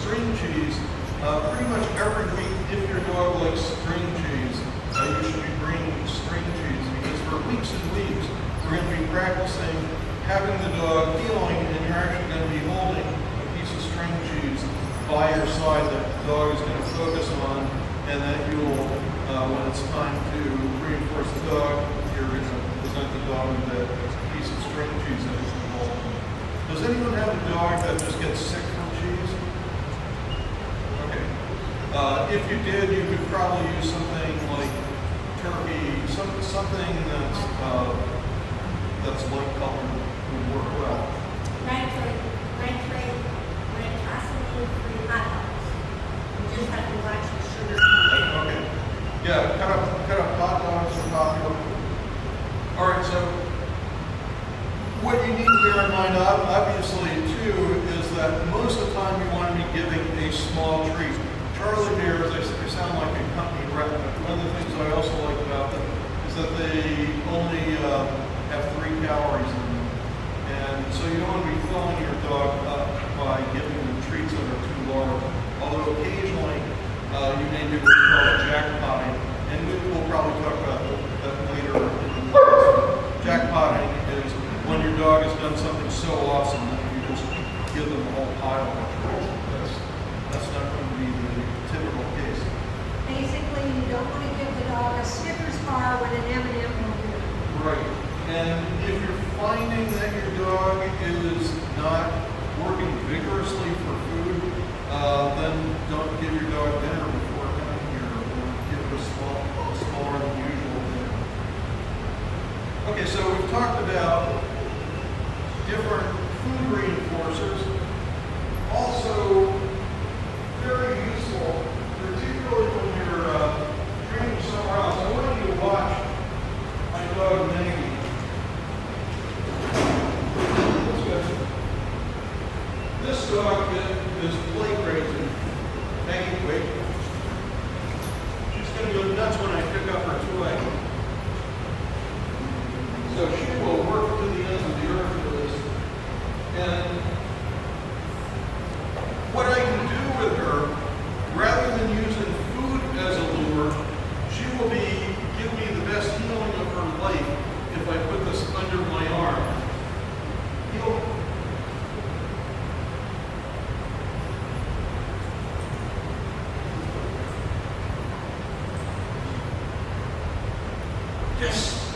string cheese, pretty much every week, if your dog likes string cheese, you should be bringing string cheese, because for weeks and weeks, we're going to be practicing having the dog healing, and you're actually going to be holding a piece of string cheese by your side that the dog is going to focus on, and that you'll, when it's time to reinforce the dog, you're going to present the dog with a piece of string cheese that is involved. Does anyone have a dog that just gets sick from cheese? Okay. If you did, you could probably use something like turkey, something that's light colored would work well. Rank free hot dogs. You just have to watch the sugar. Okay. Yeah, cut up hot dogs or popular. All right, so what you need to bear in mind, obviously, too, is that most of the time you want to be giving a small treat. Charlie bears, they sound like a company rep, but one of the things I also like about them is that they only have 3 calories in them. And so you don't want to be filling your dog up by giving them treats that are too large. Although occasionally you may do what we call jackpotting, and we'll probably talk about that later in the class. Jackpotting is when your dog has done something so awesome that you just give them a whole pile of treats. That's not going to be the typical case. Basically, you don't want to give the dog a Snickers bar when an M&M will do. Right. And if you're finding that your dog is not working vigorously for food, then don't give your dog dinner before coming here, or give it a smaller than usual dinner. Okay, so we've talked about different food reinforcers. Also, very useful, particularly when you're training somewhere else. I want you to watch my dog Maggie. This dog is play crazy. Maggie, wait. She's going to go nuts when I pick up her toy. So she will work to the ends of the earth for this. And what I can do with her, rather than using food as a lure, she will give me the best healing of her life if I put this under my arm. Yes.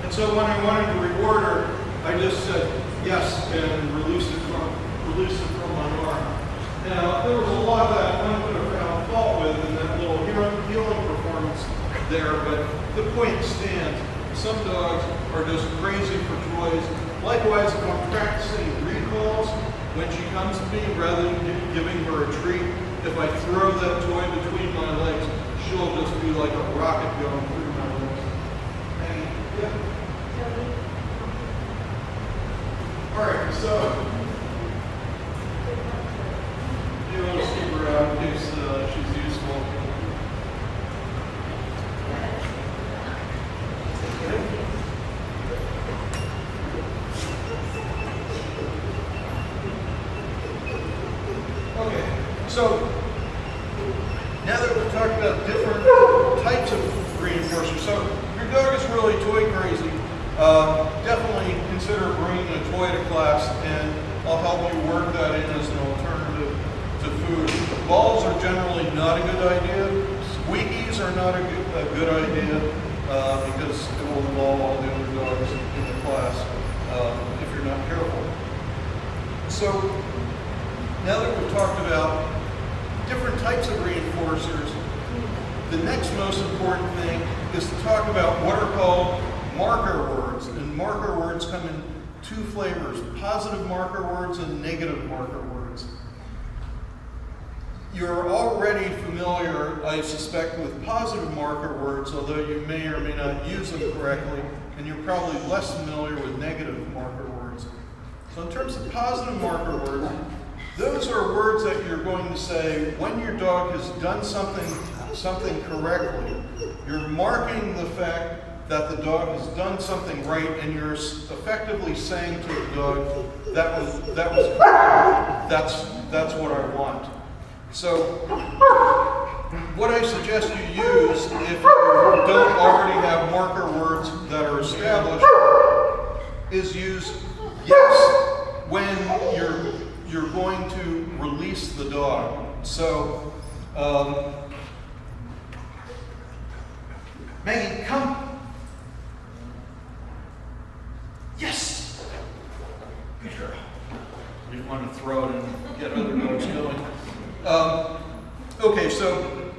And so when I wanted to reward her, I just said yes and release it from my arm. Now there was a lot that one could have found fault with in that little healing performance there, but the point stands. Some dogs are just crazy for toys. Likewise, if I'm practicing recalls, when she comes to me, rather than giving her a treat, if I throw that toy between my legs, she'll just be like a rocket going through my legs. Yeah. All right, so you want to keep her out in case she's useful. Okay, so now that we've talked about different types of reinforcers, so your dog is really toy crazy. Definitely consider bringing a toy to class, and I'll help you work that in as an alternative to food. Balls are generally not a good idea. Squeakies are not a good idea because it will involve all the other dogs in the class if you're not careful. So now that we've talked about different types of reinforcers, the next most important thing is to talk about what are called marker words. And marker words come in 2 flavors, positive marker words and negative marker words. You're already familiar, I suspect, with positive marker words, although you may or may not use them correctly, and you're probably less familiar with negative marker words. So in terms of positive marker words, those are words that you're going to say when your dog has done something correctly. You're marking the fact that the dog has done something right, and you're effectively saying to the dog, that was correct. That's what I want. So what I suggest you use if you don't already have marker words that are established is use yes when you're going to release the dog. So Maggie, come. Yes. Good girl. I didn't want to throw it and get other dogs going. Okay, so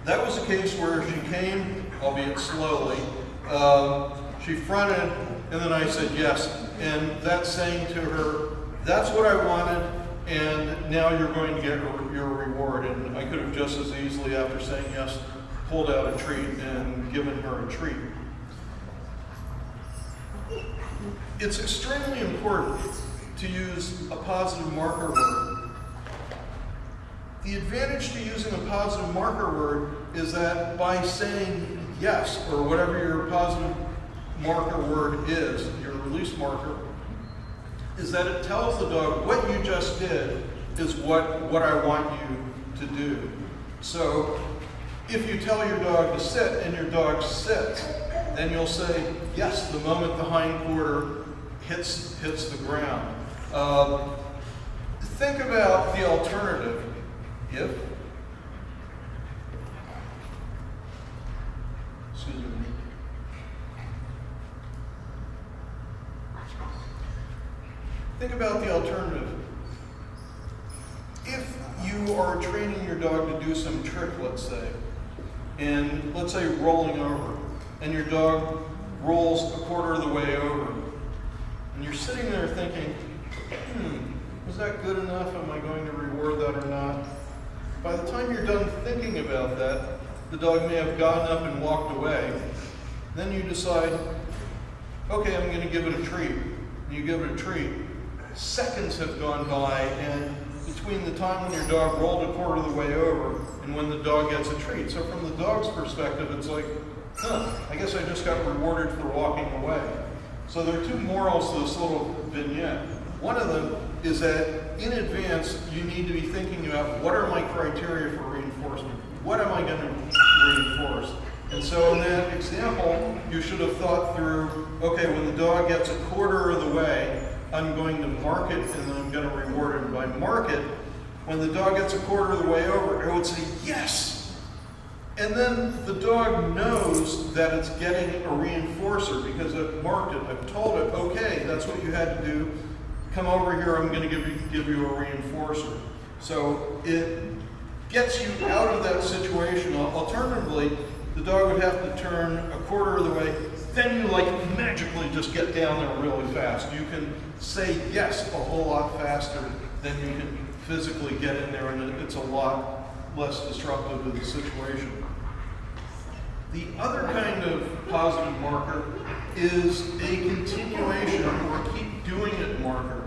that was a case where she came, albeit slowly. She fronted, and then I said yes. And that's saying to her, that's what I wanted, and now you're going to get your reward. And I could have just as easily, after saying yes, pulled out a treat and given her a treat. It's extremely important to use a positive marker word. The advantage to using a positive marker word is that by saying yes, or whatever your positive marker word is, your release marker, is that it tells the dog what you just did is what I want you to do. So if you tell your dog to sit and your dog sits, then you'll say yes the moment the hind quarter hits the ground. Think about the alternative. If, excuse me. Think about the alternative. If you are training your dog to do some trick, let's say, and let's say rolling over, and your dog rolls a quarter of the way over, and you're sitting there thinking, was that good enough? Am I going to reward that or not? By the time you're done thinking about that, the dog may have gotten up and walked away. Then you decide, okay, I'm going to give it a treat. You give it a treat. Seconds have gone by, and between the time when your dog rolled a quarter of the way over and when the dog gets a treat. So from the dog's perspective, it's like, I guess I just got rewarded for walking away. So there are two morals to this little vignette. One of them is that in advance, you need to be thinking about what are my criteria for reinforcement? What am I going to reinforce? And so in that example, you should have thought through, okay, when the dog gets a quarter of the way, I'm going to mark it and then I'm going to reward it. By mark it, when the dog gets a quarter of the way over, I would say yes. And then the dog knows that it's getting a reinforcer because I've marked it. I've told it, okay, that's what you had to do. Come over here, I'm going to give you a reinforcer. So it gets you out of that situation. Alternatively, the dog would have to turn a quarter of the way, then you like magically just get down there really fast. You can say yes a whole lot faster than you can physically get in there, and it's a lot less disruptive of the situation. The other kind of positive marker is a continuation or keep doing it marker.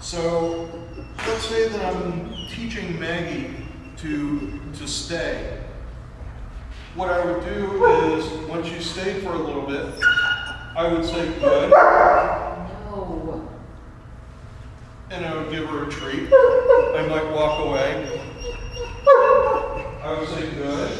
So let's say that I'm teaching Maggie to stay. What I would do is, when she stayed for a little bit, I would say good. No. And I would give her a treat. I might walk away. I would say good.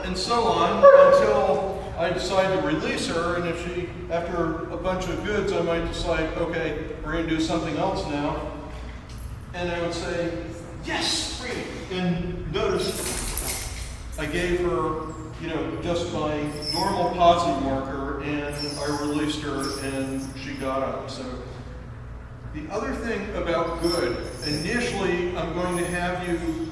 And so on until I decide to release her, and if she, after a bunch of goods, I might decide, okay, we're going to do something else now. And I would say, yes, free. And notice I gave her, just my normal positive marker, and I released her, and she got up. So the other thing about good, initially I'm going to have you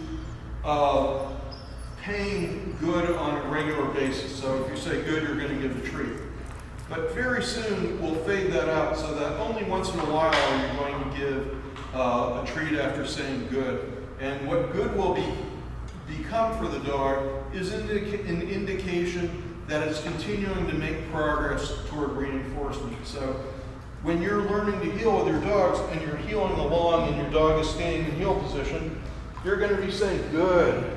paying good on a regular basis. So if you say good, you're going to give a treat. But very soon we'll fade that out so that only once in a while are you going to give a treat after saying good. And what good will become for the dog is an indication that it's continuing to make progress toward reinforcement. So when you're learning to heel with your dogs and you're heeling along and your dog is staying in heel position, you're going to be saying good,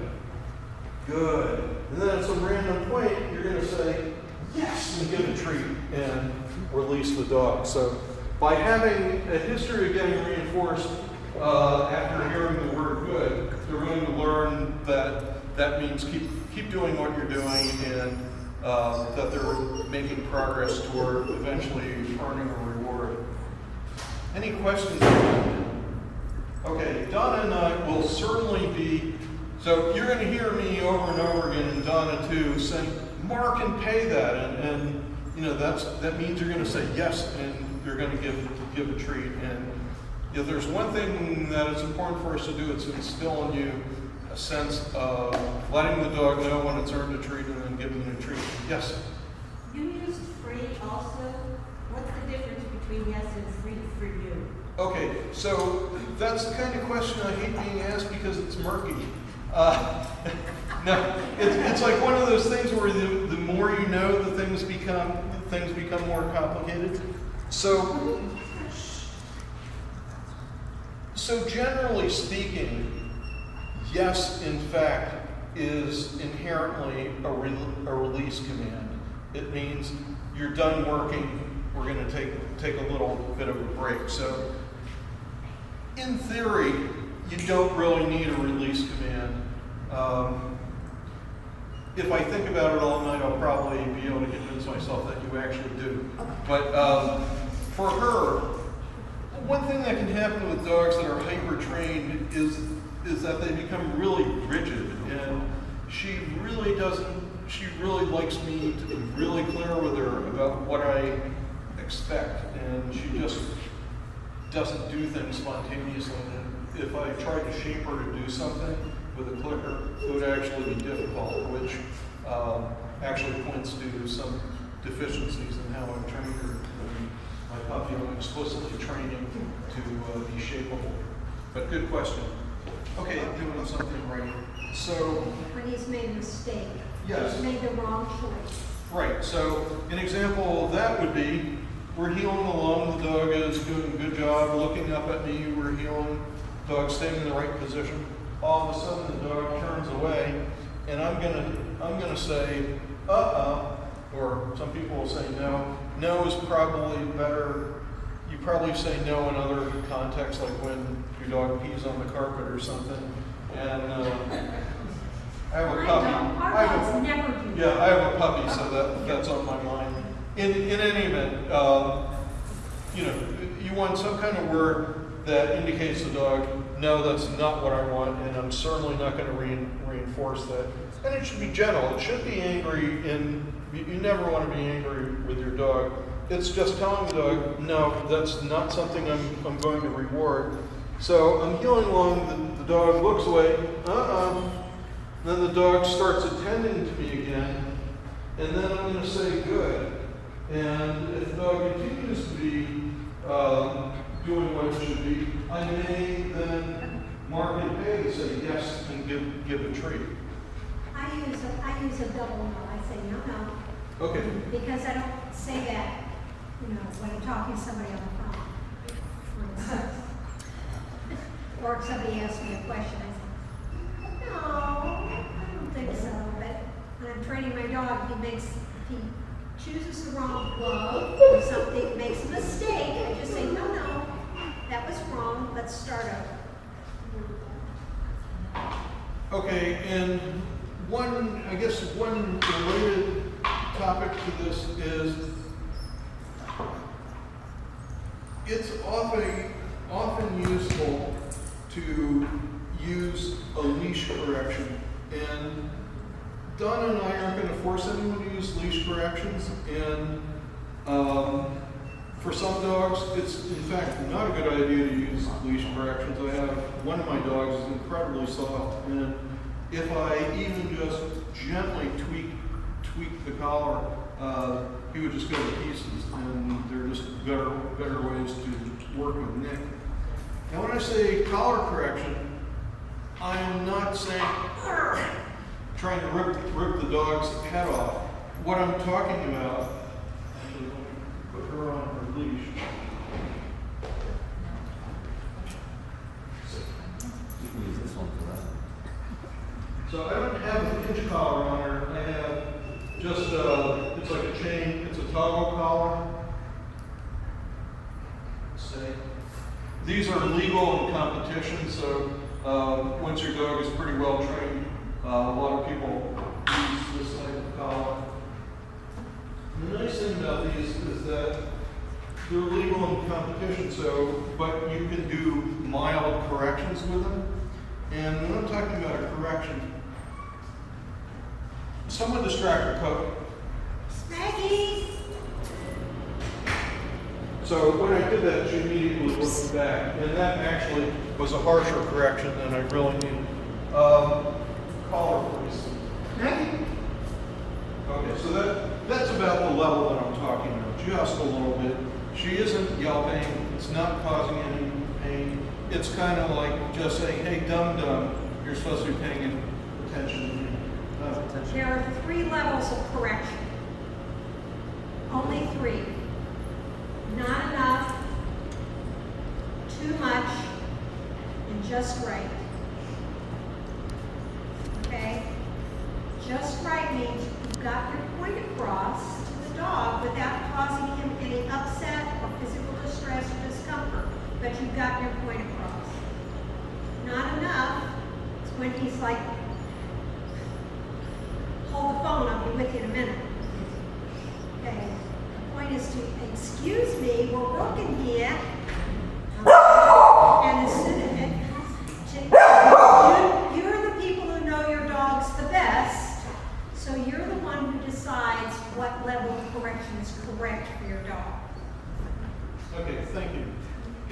good. And then at some random point, you're going to say yes and give a treat and release the dog. So by having a history of getting reinforced after hearing the word good, they're going to learn that that means keep doing what you're doing, and that they're making progress toward eventually earning a reward. Any questions? Okay, Donna and I will certainly be, so you're going to hear me over and over again, and Donna too, saying, Mark and pay that, and you know, that means you're going to say yes, and you're going to give a treat. And if there's one thing that it's important for us to do, it's instill in you a sense of letting the dog know when it's earned a treat and then giving it a treat. Yes? You used free also. What's the difference between yes and free for you? Okay, so that's the kind of question I hate being asked because it's murky. No, it's like one of those things where the more you know, the things become more complicated. So generally speaking, yes, in fact, is inherently a release command. It means you're done working, we're going to take a little bit of a break. So in theory, you don't really need a release command. If I think about it all night, I'll probably be able to convince myself that you actually do. But for her, one thing that can happen with dogs that are hyper-trained is that they become really rigid, and she really likes me to be really clear with her about what I expect, and she just doesn't do things spontaneously. And if I tried to shape her to do something with a clicker, it would actually be difficult, which actually points to some deficiencies in how I'm training her. My puppy, I'm explicitly training to be shapeable. But good question. Okay, I'm doing something right. So When he's made a mistake. Yes. He's made the wrong choice. right, so an example of that would be, we're heeling along, the dog is doing a good job looking up at me, we're heeling, dog staying in the right position. All of a sudden the dog turns away, and I'm gonna say, or some people will say no. No is probably better. You probably say no in other contexts, like when your dog pees on the carpet or something. And I have a puppy. Our dogs never do that. Yeah, I have a puppy, so that's on my mind. In any event, you know, you want some kind of word that indicates to the dog, no, that's not what I want, and I'm certainly not going to reinforce that. And it should be gentle. It should be angry, and you never want to be angry with your dog. It's just telling the dog, no, that's not something I'm going to reward. So I'm heeling along, the dog looks away, Then the dog starts attending to me again, and then I'm going to say good. And if the dog continues to be doing what it should be, I may then mark and pay and say yes and give a treat. I use a double no. I say no. Okay. Because I don't say that, you know, when I'm talking to somebody on the phone, for instance. Or if somebody asks me a question, I say, no, I don't think so. But when I'm training my dog, if he chooses the wrong glove or something, makes a mistake, I just say, no, that was wrong, let's start over. Okay, and one related topic to this is, it's often useful to use a leash correction. And Donna and I aren't going to force anyone to use leash corrections. And for some dogs, it's in fact not a good idea to use leash corrections. I have one of my dogs is incredibly soft, and if I even just gently tweak the collar, he would just go to pieces. And there are just better ways to work with Nick. Now, when I say collar correction, I am not saying trying to rip the dog's head off. What I'm talking about, actually, let me put her on her leash. You can use this one for that. So I don't have a pinch collar on her. I have just, it's like a chain, it's a toggle collar. These are legal in competition, so once your dog is pretty well trained, a lot of people use this type of collar. The nice thing about these is that they're legal in competition, so, but you can do mild corrections with them. And when I'm talking about a correction, someone distract her coat. Maggie! So when I did that, she immediately looked back, and that actually was a harsher correction than I really needed. Collar, please. Maggie? Okay, so that's about the level that I'm talking about, just a little bit. She isn't yelping, it's not causing any pain. It's kind of like just saying, hey, dum-dum, you're supposed to be paying attention to me. There are 3 levels of correction. Only 3. Not enough, too much, and just right. Okay? Just right means you've got your point across to the dog without causing him any upset or physical distress or discomfort, but you've got your point across. Not enough is when he's like, hold the phone, I'll be with you in a minute. Okay. The point is to, excuse me, we're working here. And as soon as, you're the people who know your dogs the best, so you're the one who decides what level of correction is correct for your dog. Okay, thank you.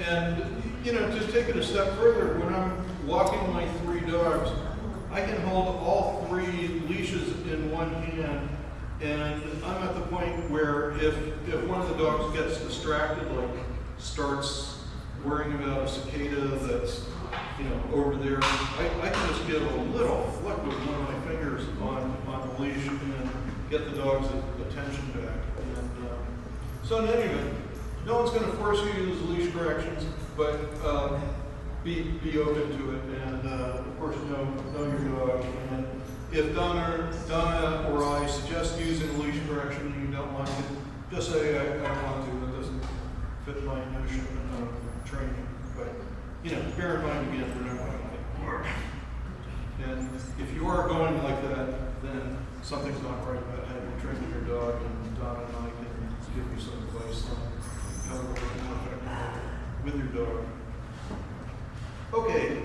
And, you know, to take it a step further, when I'm walking my 3 dogs, I can hold all 3 leashes in one hand, and I'm at the point where if one of the dogs gets distracted, like starts worrying about a cicada that's, you know, over there, I can just give a little flick with one of my fingers on the leash and get the dog's attention back. And so in any event, no one's going to force you to use leash corrections, but be open to it, and of course know your dog. And if Donna or I suggest using a leash correction and you don't like it, just say I don't want to. It doesn't fit my notion of training. But you know, bear in mind again, we're not going to work. And if you are going like that, then something's not right about how you're training your dog. And Donna and I can give you some advice on how to work more effectively with your dog. Okay.